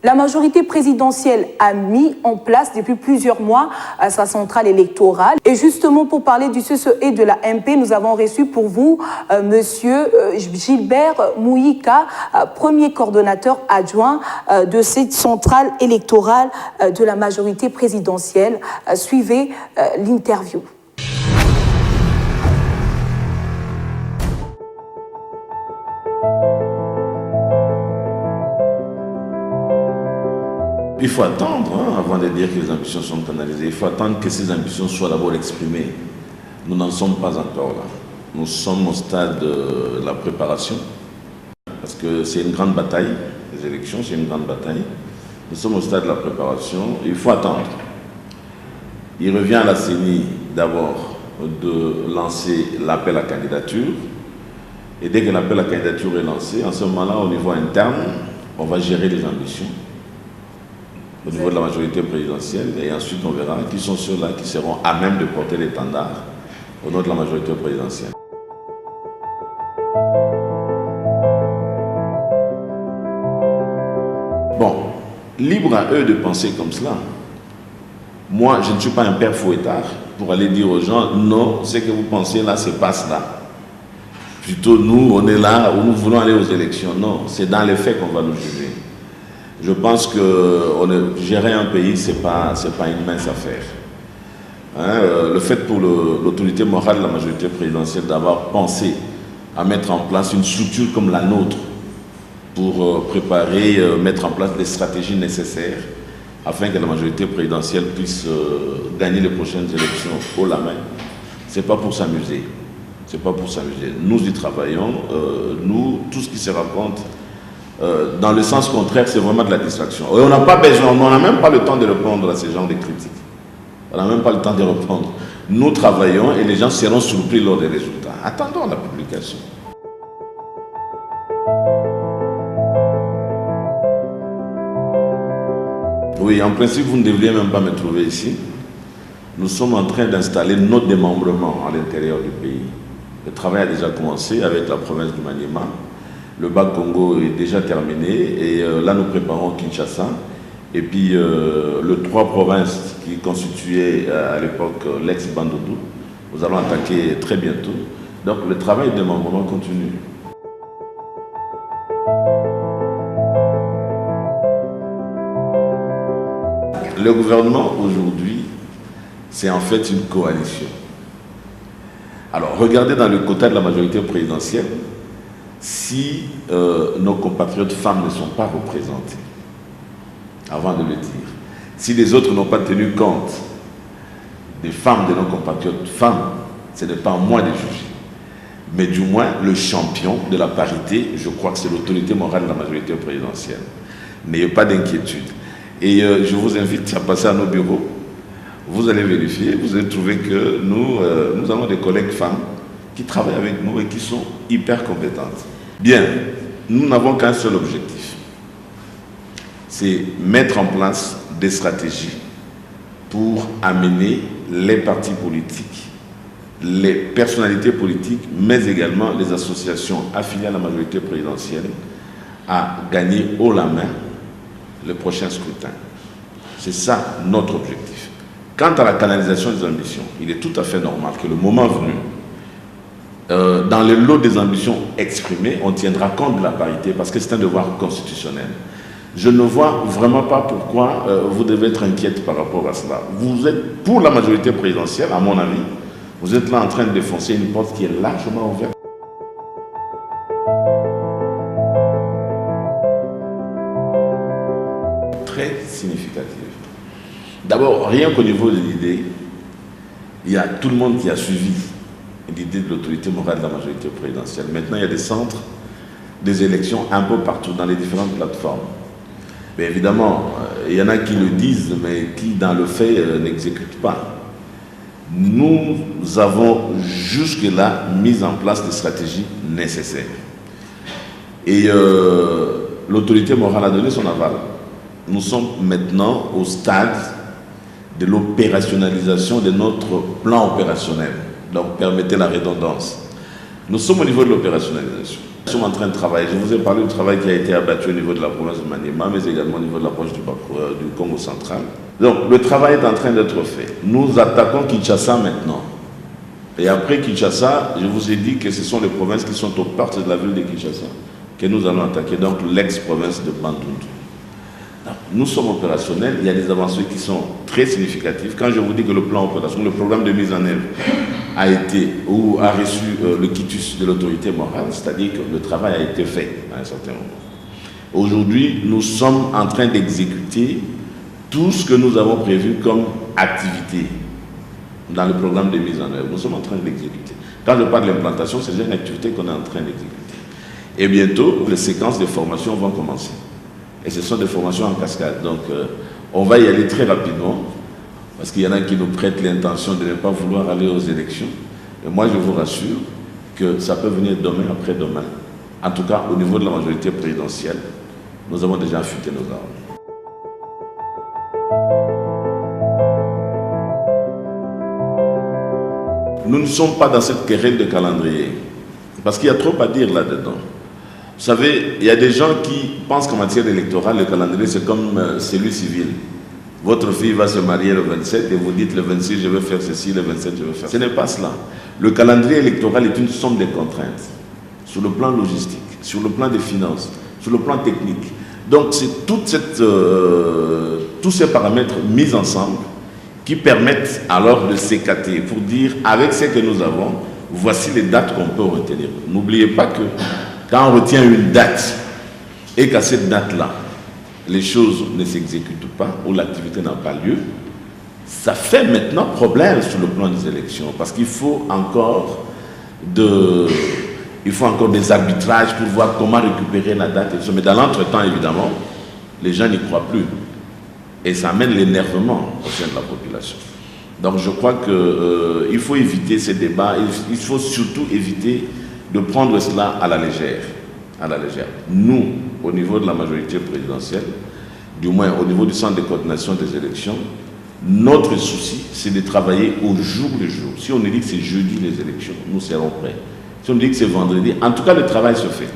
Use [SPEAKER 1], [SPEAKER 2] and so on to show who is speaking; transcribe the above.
[SPEAKER 1] La majorité présidentielle a mis en place depuis plusieurs mois sa centrale électorale. Et justement, pour parler du CCE et de la MP, nous avons reçu pour vous Monsieur Gilbert Mouika, premier coordonnateur adjoint de cette centrale électorale de la majorité présidentielle. Suivez l'interview.
[SPEAKER 2] Il faut attendre, avant de dire que les ambitions sont canalisées, il faut attendre que ces ambitions soient d'abord exprimées. Nous n'en sommes pas encore là. Nous sommes au stade de la préparation, parce que c'est une grande bataille, les élections, c'est une grande bataille. Nous sommes au stade de la préparation, il faut attendre. Il revient à la CENI d'abord de lancer l'appel à candidature, et dès que l'appel à candidature est lancé, en ce moment-là, au niveau interne, on va gérer les ambitions au niveau de la majorité présidentielle, et ensuite on verra qui sont ceux-là qui seront à même de porter l'étendard au nom de la majorité présidentielle. Bon, libre à eux de penser comme cela. Moi, je ne suis pas un père fouettard pour aller dire aux gens, non, ce que vous pensez là, c'est pas cela. Plutôt, nous, on est là où nous voulons aller aux élections. Non, c'est dans les faits qu'on va nous juger. Je pense que gérer un pays, ce n'est pas une mince affaire. Le fait pour l'autorité morale de la majorité présidentielle d'avoir pensé à mettre en place une structure comme la nôtre pour préparer, mettre en place les stratégies nécessaires afin que la majorité présidentielle puisse gagner les prochaines élections haut la main, ce n'est pas pour s'amuser. C'est pas pour s'amuser. Nous y travaillons. Nous, tout ce qui se raconte, dans le sens contraire, c'est vraiment de la distraction. Et on n'a pas besoin, on n'a même pas le temps de répondre à ces genres de critiques. On n'a même pas le temps de répondre. Nous travaillons et les gens seront surpris lors des résultats. Attendons la publication. Oui, en principe, vous ne devriez même pas me trouver ici. Nous sommes en train d'installer notre démembrement à l'intérieur du pays. Le travail a déjà commencé avec la province du Maniema. Le Bas-Congo est déjà terminé et là nous préparons Kinshasa. Et puis les 3 provinces qui constituaient à l'époque l'ex-Bandundu, nous allons attaquer très bientôt. Donc le travail de démembrement continue. Le gouvernement aujourd'hui, c'est en fait une coalition. Alors regardez dans le quota de la majorité présidentielle, si nos compatriotes femmes ne sont pas représentées, avant de le dire, si les autres n'ont pas tenu compte des femmes de nos compatriotes femmes, ce n'est pas à moi de juger. Mais du moins, le champion de la parité, je crois que c'est l'autorité morale de la majorité présidentielle. N'ayez pas d'inquiétude. Et je vous invite à passer à nos bureaux. Vous allez vérifier, vous allez trouver que nous avons des collègues femmes qui travaillent avec nous et qui sont hyper compétentes. Bien, nous n'avons qu'un seul objectif, c'est mettre en place des stratégies pour amener les partis politiques, les personnalités politiques, mais également les associations affiliées à la majorité présidentielle à gagner haut la main le prochain scrutin. C'est ça notre objectif. Quant à la canalisation des ambitions, il est tout à fait normal que le moment venu, dans le lot des ambitions exprimées, on tiendra compte de la parité parce que c'est un devoir constitutionnel. Je ne vois vraiment pas pourquoi vous devez être inquiète par rapport à cela. Vous êtes, pour la majorité présidentielle, à mon avis, vous êtes là en train de défoncer une porte qui est largement ouverte. Très significative. D'abord, rien qu'au niveau de l'idée, il y a tout le monde qui a suivi l'idée de l'autorité morale de la majorité présidentielle. Maintenant, il y a des centres, des élections un peu partout, dans les différentes plateformes. Mais évidemment, il y en a qui le disent, mais qui, dans le fait, n'exécutent pas. Nous avons jusque-là mis en place les stratégies nécessaires. Et l'autorité morale a donné son aval. Nous sommes maintenant au stade de l'opérationnalisation de notre plan opérationnel. Donc, permettez la redondance. Nous sommes au niveau de l'opérationnalisation. Nous sommes en train de travailler. Je vous ai parlé du travail qui a été abattu au niveau de la province de Maniema, mais également au niveau de la province du Congo central. Donc, le travail est en train d'être fait. Nous attaquons Kinshasa maintenant. Et après Kinshasa, je vous ai dit que ce sont les provinces qui sont aux portes de la ville de Kinshasa que nous allons attaquer, donc l'ex-province de Bandundu. Nous sommes opérationnels, il y a des avancées qui sont très significatives. Quand je vous dis que le plan opérationnel, le programme de mise en œuvre a été ou a reçu le quitus de l'autorité morale, c'est-à-dire que le travail a été fait à un certain moment. Aujourd'hui, nous sommes en train d'exécuter tout ce que nous avons prévu comme activité dans le programme de mise en œuvre. Nous sommes en train d'exécuter. Quand je parle de l'implantation, c'est déjà une activité qu'on est en train d'exécuter. Et bientôt, les séquences de formation vont commencer. Et ce sont des formations en cascade. Donc, on va y aller très rapidement, parce qu'il y en a qui nous prêtent l'intention de ne pas vouloir aller aux élections. Et moi, je vous rassure que ça peut venir demain, après-demain. En tout cas, au niveau de la majorité présidentielle, nous avons déjà affûté nos armes. Nous ne sommes pas dans cette querelle de calendrier, parce qu'il y a trop à dire là-dedans. Vous savez, il y a des gens qui pensent qu'en matière électorale, le calendrier, c'est comme cellule civile. Votre fille va se marier le 27 et vous dites le 26, je vais faire ceci, le 27, je vais faire ça. Ce n'est pas cela. Le calendrier électoral est une somme de contraintes sur le plan logistique, sur le plan des finances, sur le plan technique. Donc, c'est tous ces paramètres mis ensemble qui permettent alors de s'écarter pour dire, avec ce que nous avons, voici les dates qu'on peut retenir. N'oubliez pas que quand on retient une date et qu'à cette date-là, les choses ne s'exécutent pas ou l'activité n'a pas lieu, ça fait maintenant problème sur le plan des élections parce qu'il faut encore des arbitrages pour voir comment récupérer la date. Mais dans l'entretemps, évidemment, les gens n'y croient plus. Et ça amène l'énervement au sein de la population. Donc je crois qu'il faut éviter ces débats. Il faut surtout éviter de prendre cela à la légère. À la légère. Nous, au niveau de la majorité présidentielle, du moins au niveau du centre de coordination des élections, notre souci, c'est de travailler au jour le jour. Si on nous dit que c'est jeudi les élections, nous serons prêts. Si on dit que c'est vendredi, en tout cas le travail se fait.